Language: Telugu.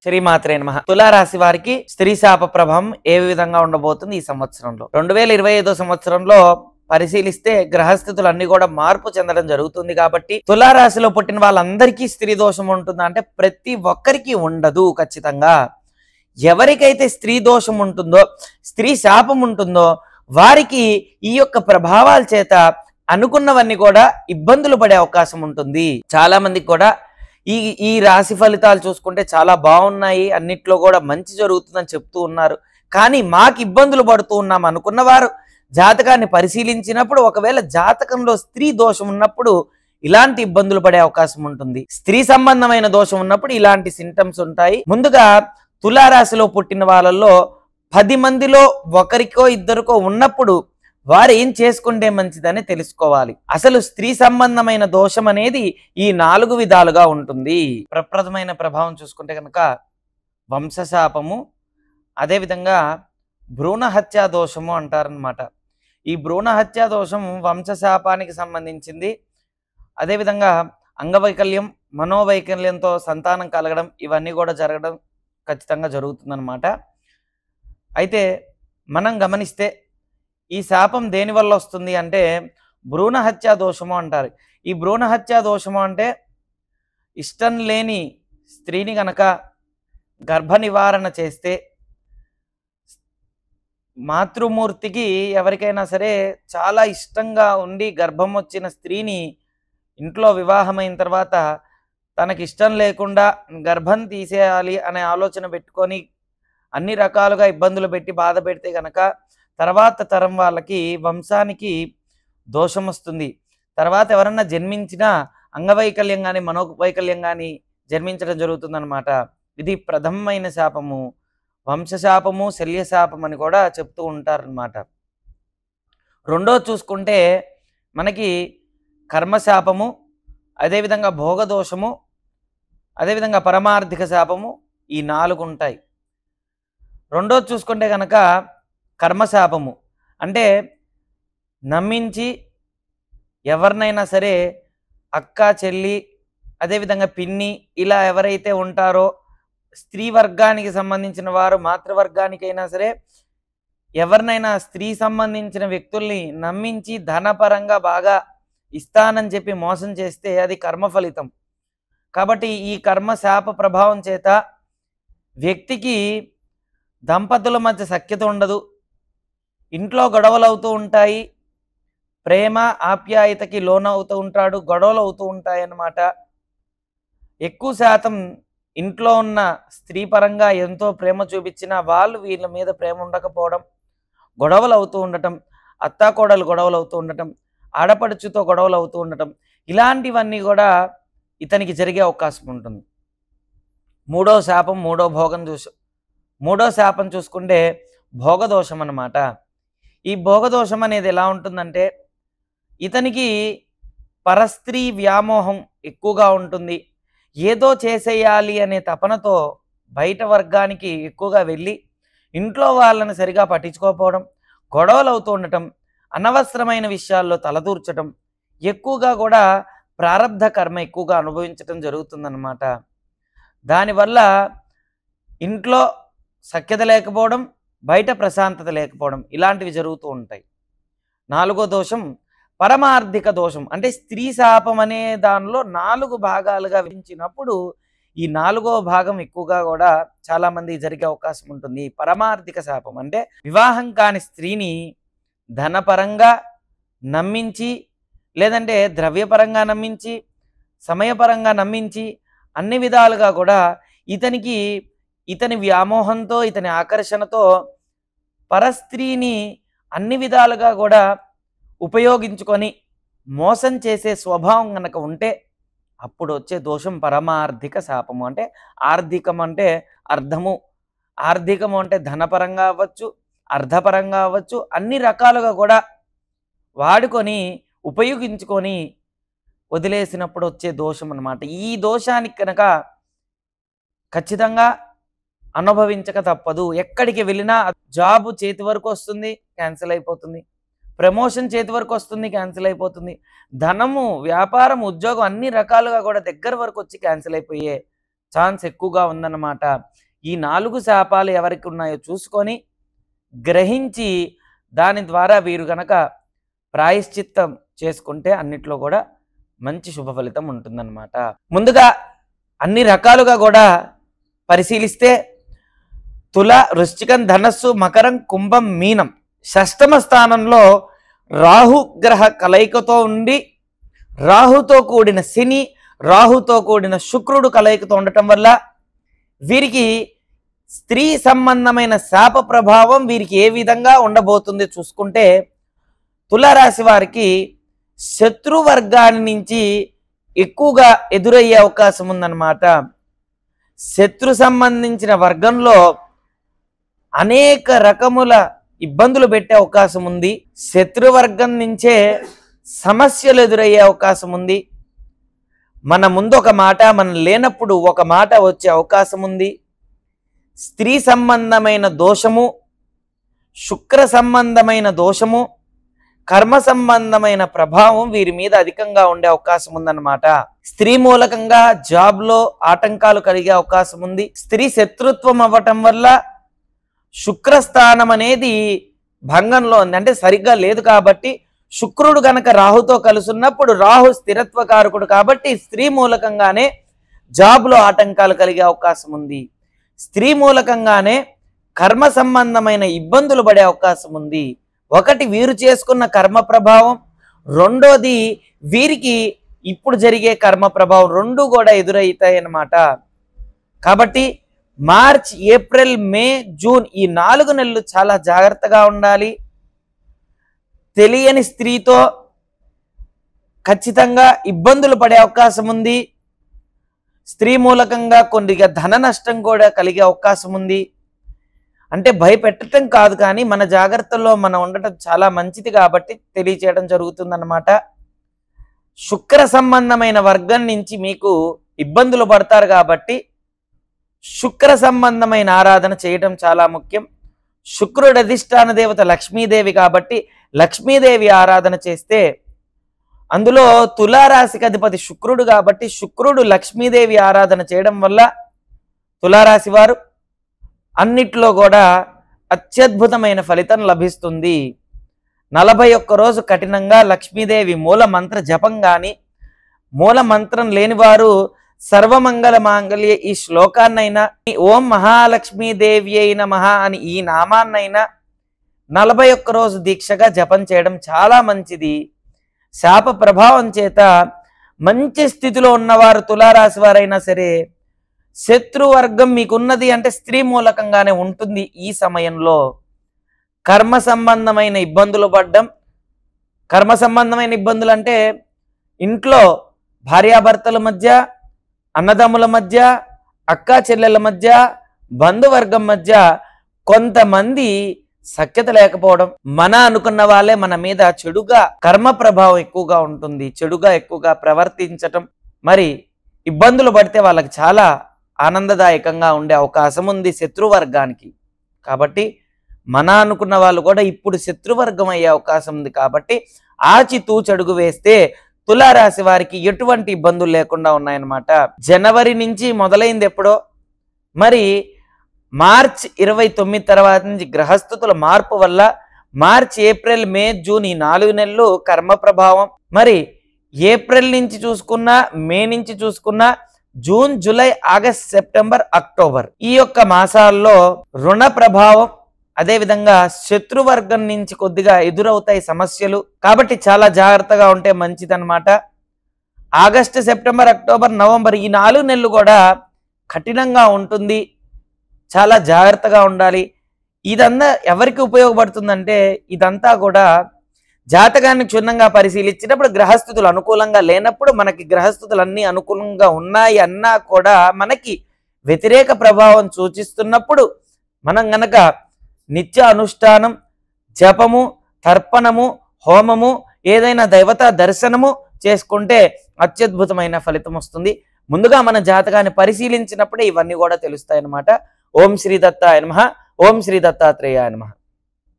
శ్రీమాత్రే నమః. తులారాశి వారికి స్త్రీ శాప ప్రభావం ఏ విధంగా ఉండబోతుంది ఈ సంవత్సరంలో? 2025 సంవత్సరంలో పరిశీలిస్తే గ్రహస్థితులు అన్ని కూడా మార్పు చెందడం జరుగుతుంది కాబట్టి తులారాశిలో పుట్టిన వాళ్ళందరికీ స్త్రీ దోషం ఉంటుందా అంటే ప్రతి ఒక్కరికి ఉండదు. ఖచ్చితంగా ఎవరికైతే స్త్రీ దోషం ఉంటుందో, స్త్రీ శాపం ఉంటుందో వారికి ఈ యొక్క ప్రభావాల చేత అనుకున్నవన్నీ కూడా ఇబ్బందులు పడే అవకాశం ఉంటుంది. చాలా మందికి కూడా ఈ రాశి ఫలితాలు చూసుకుంటే చాలా బాగున్నాయి, అన్నిట్లో కూడా మంచి జరుగుతుందని చెప్తూ ఉన్నారు. కానీ మాకు ఇబ్బందులు పడుతూ ఉన్నాం అనుకున్న వారు జాతకాన్ని పరిశీలించినప్పుడు ఒకవేళ జాతకంలో స్త్రీ దోషం ఉన్నప్పుడు ఇలాంటి ఇబ్బందులు పడే అవకాశం ఉంటుంది. స్త్రీ సంబంధమైన దోషం ఉన్నప్పుడు ఇలాంటి సింటమ్స్ ఉంటాయి. ముందుగా తులారాశిలో పుట్టిన వాళ్ళల్లో 10 మందిలో ఒకరికో ఇద్దరికో ఉన్నప్పుడు వారు ఏం చేసుకుంటే మంచిదని తెలుసుకోవాలి. అసలు స్త్రీ సంబంధమైన దోషం అనేది ఈ 4 విధాలుగా ఉంటుంది. ప్రప్రథమైన ప్రభావం చూసుకుంటే కనుక వంశశాపము, అదేవిధంగా భ్రూణ హత్యా దోషము అంటారనమాట. ఈ భ్రూణ హత్యా దోషం వంశశాపానికి సంబంధించింది. అదేవిధంగా అంగవైకల్యం, మనోవైకల్యంతో సంతానం కలగడం, ఇవన్నీ కూడా జరగడం ఖచ్చితంగా జరుగుతుందన్నమాట. అయితే మనం గమనిస్తే ఈ శాపం దేనివల్ల వస్తుంది అంటే భ్రూణ హత్యా దోషము అంటారు. ఈ భ్రూణ హత్యా దోషము అంటే ఇష్టం లేని స్త్రీని గనక గర్భ నివారణ చేస్తే, మాతృమూర్తికి ఎవరికైనా సరే చాలా ఇష్టంగా ఉండి గర్భం వచ్చిన స్త్రీని ఇంట్లో వివాహమైన తర్వాత తనకి ఇష్టం లేకుండా గర్భం తీసేయాలి అనే ఆలోచన పెట్టుకొని అన్ని రకాలుగా ఇబ్బందులు పెట్టి బాధ పెడితే కనుక తర్వాత తరం వాళ్ళకి వంశానికి దోషం వస్తుంది. తర్వాత ఎవరన్నా జన్మించినా అంగవైకల్యం కానీ మనోవైకల్యం కానీ జన్మించడం జరుగుతుందన్నమాట. ఇది ప్రథమమైన శాపము. వంశశాపము, శల్యశాపం అని కూడా చెప్తూ ఉంటారనమాట. రెండో చూసుకుంటే మనకి కర్మశాపము, అదేవిధంగా భోగదోషము, అదేవిధంగా పరమార్థిక శాపము, ఈ 4 ఉంటాయి. రెండో చూసుకుంటే కనుక కర్మశాపము అంటే నమ్మించి ఎవరినైనా సరే అక్క, చెల్లి, అదేవిధంగా పిన్ని ఇలా ఎవరైతే ఉంటారో స్త్రీ వర్గానికి సంబంధించిన వారు, మాతృవర్గానికైనా సరే ఎవరినైనా స్త్రీ సంబంధించిన వ్యక్తుల్ని నమ్మించి ధనపరంగా బాగా ఇస్తానని చెప్పి మోసం చేస్తే అది కర్మ ఫలితం. కాబట్టి ఈ కర్మ శాప ప్రభావం చేత వ్యక్తికి దంపతుల మధ్య సఖ్యత ఉండదు, ఇంట్లో గొడవలు అవుతూ ఉంటాయి, ప్రేమ ఆప్యాయతకి లోనవుతూ ఉంటాడు, గొడవలు అవుతూ ఉంటాయి అన్నమాట. ఎక్కువ శాతం ఇంట్లో ఉన్న స్త్రీ పరంగా ఎంతో ప్రేమ చూపించినా వాళ్ళు వీళ్ళ మీద ప్రేమ ఉండకపోవడం, గొడవలు అవుతూ ఉండటం, అత్తాకోడలు గొడవలు అవుతూ ఉండటం, ఆడపడుచుతో గొడవలు అవుతూ ఉండటం, ఇలాంటివన్నీ కూడా ఇతనికి జరిగే అవకాశం ఉంటుంది. మూడో శాపం, మూడో శాపం చూసుకుంటే భోగదోషం అన్నమాట. ఈ భోగదోషం అనేది ఎలా ఉంటుందంటే ఇతనికి పరస్త్రీ వ్యామోహం ఎక్కువగా ఉంటుంది. ఏదో చేసేయాలి అనే తపనతో బయట వర్గానికి ఎక్కువగా వెళ్ళి ఇంట్లో వాళ్ళని సరిగా పట్టించుకోకపోవడం, గొడవలు అవుతూ ఉండటం, అనవసరమైన విషయాల్లో తలదూర్చడం, ఎక్కువగా కూడా ప్రారబ్ధ కర్మ ఎక్కువగా అనుభవించడం జరుగుతుందన్నమాట. దానివల్ల ఇంట్లో సఖ్యత లేకపోవడం, బయట ప్రశాంతత లేకపోవడం, ఇలాంటివి జరుగుతూ ఉంటాయి. 4వ దోషం పరమార్థిక దోషం అంటే స్త్రీ శాపం అనే దానిలో 4 భాగాలుగా విభజించినప్పుడు ఈ 4వ భాగం ఎక్కువగా కూడా చాలా మంది జరిగే అవకాశం ఉంటుంది. పరమార్థిక శాపం అంటే వివాహం కాని స్త్రీని ధనపరంగా నమ్మించి, లేదంటే ద్రవ్యపరంగా నమ్మించి, సమయపరంగా నమ్మించి, అన్ని విధాలుగా కూడా ఇతని వ్యామోహంతో, ఇతని ఆకర్షణతో పరస్త్రీని అన్ని విధాలుగా కూడా ఉపయోగించుకొని మోసం చేసే స్వభావం కనుక ఉంటే అప్పుడు వచ్చే దోషం పరమార్థిక శాపము. అంటే ఆర్థికం అంటే అర్థము, ఆర్థికము అంటే ధనపరంగా అవ్వచ్చు, అర్థపరంగా అవ్వచ్చు, అన్ని రకాలుగా కూడా వాడుకొని ఉపయోగించుకొని వదిలేసినప్పుడు వచ్చే దోషం అన్నమాట. ఈ దోషానికి కనుక ఖచ్చితంగా అనుభవించక తప్పదు. ఎక్కడికి వెళ్ళినా జాబ్ చేతి వరకు వస్తుంది, క్యాన్సిల్ అయిపోతుంది. ప్రమోషన్ చేతి వరకు వస్తుంది, క్యాన్సిల్ అయిపోతుంది. ధనము, వ్యాపారం, ఉద్యోగం అన్ని రకాలుగా కూడా దగ్గర వరకు వచ్చి క్యాన్సిల్ అయిపోయే ఛాన్స్ ఎక్కువగా ఉందన్నమాట. ఈ 4 శాపాలు ఎవరికి ఉన్నాయో చూసుకొని గ్రహించి దాని ద్వారా వీరు గనక ప్రాయశ్చిత్తం చేసుకుంటే అన్నిట్లో కూడా మంచి శుభ ఫలితం ఉంటుందన్నమాట. ముందుగా అన్ని రకాలుగా కూడా పరిశీలిస్తే తుల, వృశ్చికం, ధనస్సు, మకరం, కుంభం, మీనం షష్టమ స్థానంలో రాహుగ్రహ కలయికతో ఉండి రాహుతో కూడిన శని, రాహుతో కూడిన శుక్రుడు కలయికతో ఉండటం వల్ల వీరికి స్త్రీ సంబంధమైన శాప ప్రభావం వీరికి ఏ విధంగా ఉండబోతుంది చూసుకుంటే తులారాశి వారికి శత్రువర్గాన్ని నుంచి ఎక్కువగా ఎదురయ్యే అవకాశం ఉందన్నమాట. శత్రు సంబంధించిన వర్గంలో అనేక రకముల ఇబ్బందులు పెట్టే అవకాశం ఉంది. శత్రువర్గం నుంచే సమస్యలు ఎదురయ్యే అవకాశం ఉంది. మన ముందు ఒక మాట, మనం లేనప్పుడు ఒక మాట వచ్చే అవకాశం ఉంది. స్త్రీ సంబంధమైన దోషము, శుక్ర సంబంధమైన దోషము, కర్మ సంబంధమైన ప్రభావం వీరి మీద అధికంగా ఉండే అవకాశం ఉందన్నమాట. స్త్రీ మూలకంగా జాబ్లో ఆటంకాలు కలిగే అవకాశం ఉంది. స్త్రీ శత్రుత్వం అవ్వటం వల్ల శుక్రస్థానం అనేది భంగంలో ఉంది, అంటే సరిగ్గా లేదు. కాబట్టి శుక్రుడు గనక రాహుతో కలుసున్నప్పుడు రాహు స్థిరత్వకారకుడు కాబట్టి స్త్రీ మూలకంగానే జాబ్లో ఆటంకాలు కలిగే అవకాశం ఉంది. స్త్రీ మూలకంగానే కర్మ సంబంధమైన ఇబ్బందులు పడే అవకాశం ఉంది. ఒకటి వీరు చేసుకున్న కర్మ ప్రభావం, రెండోది వీరికి ఇప్పుడు జరిగే కర్మ ప్రభావం, రెండు కూడా ఎదురవుతాయి అన్నమాట. కాబట్టి మార్చ్, ఏప్రిల్, మే, జూన్ ఈ 4 నెలలు చాలా జాగ్రత్తగా ఉండాలి. తెలియని స్త్రీతో ఖచ్చితంగా ఇబ్బందులు పడే అవకాశం ఉంది. స్త్రీ మూలకంగా కొద్దిగా ధన నష్టం కూడా కలిగే అవకాశం ఉంది. అంటే భయపెట్టడం కాదు, కానీ మన జాగ్రత్తల్లో మనం ఉండటం చాలా మంచిది కాబట్టి తెలియచేయడం జరుగుతుందన్నమాట. శుక్ర సంబంధమైన వర్గం నుంచి మీకు ఇబ్బందులు పడతారు కాబట్టి శుక్ర సంబంధమైన ఆరాధన చేయడం చాలా ముఖ్యం. శుక్రుడు అధిష్టాన దేవత లక్ష్మీదేవి కాబట్టి లక్ష్మీదేవి ఆరాధన చేస్తే, అందులో తులారాశికి అధిపతి శుక్రుడు కాబట్టి శుక్రుడు లక్ష్మీదేవి ఆరాధన చేయడం వల్ల తులారాశి వారు అన్నిట్లో కూడా అత్యద్భుతమైన ఫలితం లభిస్తుంది. 41 రోజు కఠినంగా లక్ష్మీదేవి మూల మంత్ర జపం కానీ, మూల మంత్రం లేనివారు సర్వమంగళ మాంగళ్య ఈ శ్లోకాన్నైనా, ఓం మహాలక్ష్మీదేవి అయిన మహా అని ఈ నామాన్నైనా 41 రోజు దీక్షగా జపం చేయడం చాలా మంచిది. శాప ప్రభావం చేత మంచి స్థితిలో ఉన్నవారు తులారాశి వారైనా సరే శత్రువర్గం మీకున్నది అంటే స్త్రీ మూలకంగానే ఉంటుంది. ఈ సమయంలో కర్మ సంబంధమైన ఇబ్బందులు పడ్డం, కర్మ సంబంధమైన ఇబ్బందులు అంటే ఇంట్లో భార్యాభర్తల మధ్య, అన్నదమ్ముల మధ్య, అక్కా చెల్లెల మధ్య, బంధువర్గం మధ్య కొంతమంది సఖ్యత లేకపోవడం, మన అనుకున్న వాళ్ళే మన మీద చెడుగా కర్మ ప్రభావం ఎక్కువగా ఉంటుంది, చెడుగా ఎక్కువగా ప్రవర్తించటం, మరి ఇబ్బందులు పడితే వాళ్ళకి చాలా ఆనందదాయకంగా ఉండే అవకాశం ఉంది శత్రువర్గానికి. కాబట్టి మన అనుకున్న వాళ్ళు కూడా ఇప్పుడు శత్రువర్గం అయ్యే అవకాశం ఉంది. కాబట్టి ఆచితూచి అడుగు వేస్తే తులారాశి వారికి ఎటువంటి ఇబ్బందులు లేకుండా ఉన్నాయన్నమాట. జనవరి నుంచి మొదలైంది ఎప్పుడో, మరి మార్చ్ 29 తర్వాత నుంచి గ్రహస్థితుల మార్పు వల్ల మార్చ్, ఏప్రిల్, మే, జూన్ ఈ 4 నెలలు కర్మ ప్రభావం. మరి ఏప్రిల్ నుంచి చూసుకున్నా, మే నుంచి చూసుకున్నా, June, July, August, September, October ఈ యొక్క మాసాల్లో రుణ ప్రభావం, అదేవిధంగా శత్రువర్గం నుంచి కొద్దిగా ఎదురవుతాయి సమస్యలు. కాబట్టి చాలా జాగ్రత్తగా ఉంటే మంచిదన్నమాట. ఆగస్టు, సెప్టెంబర్, అక్టోబర్, నవంబర్ ఈ 4 నెలలు కూడా కఠినంగా ఉంటుంది, చాలా జాగ్రత్తగా ఉండాలి. ఇదంతా ఎవరికి ఉపయోగపడుతుందంటే ఇదంతా కూడా జాతకాన్ని క్షుణ్ణంగా పరిశీలించినప్పుడు గ్రహస్థితులు అనుకూలంగా లేనప్పుడు, మనకి గ్రహస్థితులు అన్నీ అనుకూలంగా ఉన్నాయి అన్నా కూడా మనకి వ్యతిరేక ప్రభావం సూచిస్తున్నప్పుడు మనం గనక నిత్య అనుష్ఠానం, జపము, తర్పణము, హోమము, ఏదైనా దేవతా దర్శనము చేసుకుంటే అత్యద్భుతమైన ఫలితం వస్తుంది. ముందుగా మన జాతకాన్ని పరిశీలించినప్పుడే ఇవన్నీ కూడా తెలుస్తాయి అన్నమాట. ఓం శ్రీ దత్తాయ నమః. ఓం శ్రీ దత్తాత్రేయాయ నమః.